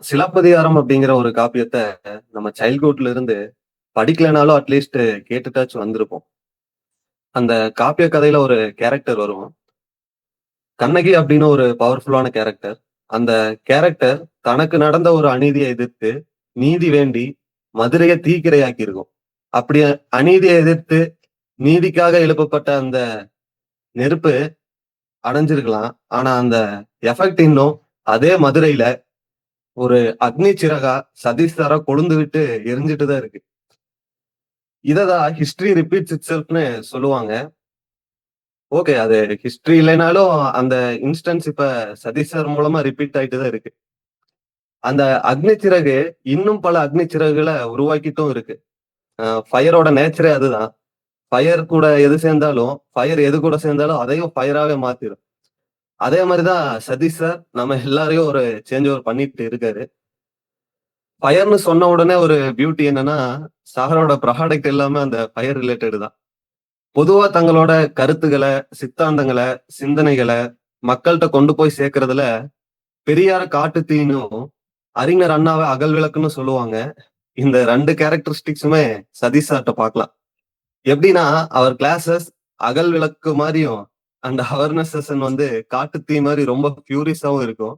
சிலப்பதிகாரம் அப்படிங்கிற ஒரு காப்பியத்த நம்ம சைல்ட்ஹுட்ல இருந்து படிக்கலைனாலும் அட்லீஸ்ட் கேட்டுட்டாச்சும் வந்திருப்போம். அந்த காப்பிய கதையில ஒரு கேரக்டர் வரும். கண்ணகி அப்படின்னு ஒரு பவர்ஃபுல்லான கேரக்டர். அந்த கேரக்டர் தனக்கு நடந்த ஒரு அநீதிய எதிர்த்து நீதி வேண்டி மதுரைய தீக்கிரையாக்கியிருக்கும். அப்படி அநீதிய எதிர்த்து நீதிக்காக எழுப்பப்பட்ட அந்த நெருப்பு அணைஞ்சிருக்கலாம். ஆனா அந்த எஃபெக்ட் இன்னும் அதே மதுரையில ஒரு அக்னி சிறகா சதீஷ் சாரா கொழுந்து விட்டு எரிஞ்சுட்டு தான் இருக்கு. இததான் ஹிஸ்டரி ரிப்பீட்ஸ் இட்செல்ஃப்ன்னு சொல்லுவாங்க. ஓகே. அது ஹிஸ்டரி இல்லைனாலும் அந்த இன்ஸ்டன்ஸ் இப்ப சதீஷ் சார் மூலமா ரிப்பீட் ஆயிட்டு தான் இருக்கு. அந்த அக்னி சிறகு இன்னும் பல அக்னி சிறகுகள உருவாக்கிட்டும் இருக்கு. ஃபயரோட நேச்சரே அதுதான். ஃபயர் கூட எது சேர்ந்தாலும், ஃபயர் எது கூட சேர்ந்தாலும் அதையும் ஃபயராவே மாத்திரும். அதே மாரி தான் சதீஷ் சார் நம்ம எல்லாரையும் ஒரு சேஞ்ச் ஓவர் பண்ணிட்டு இருக்காரு. ஃபயர்ன்னு சொன்ன உடனே ஒரு பியூட்டி என்னன்னா, சாரோட ப்ராடக்ட் எல்லாமே அந்த ஃபயர் ரிலேட்டட் தான். பொதுவா தங்களோட கருத்துக்கள, சித்தாந்தங்கள, சிந்தனைகள மக்கள்ட்ட கொண்டு போய் சேர்க்கிறதுல பெரியார காட்டுத்தீனும், அறிஞர் அண்ணாவ அகல் விளக்குன்னு சொல்லுவாங்க. இந்த 2 கேரக்டரிஸ்டிக்ஸுமே சதீஷ் சார்ட்ட பார்க்கலாம். எப்படின்னா, அவர் கிளாஸஸ் அகல் விளக்கு மாரியும், அண்ட் அவேர்னஸ் செஷன் காட்டுத்தீ மாரி ரொம்ப ஃபியூரியஸாவும் இருக்கும்.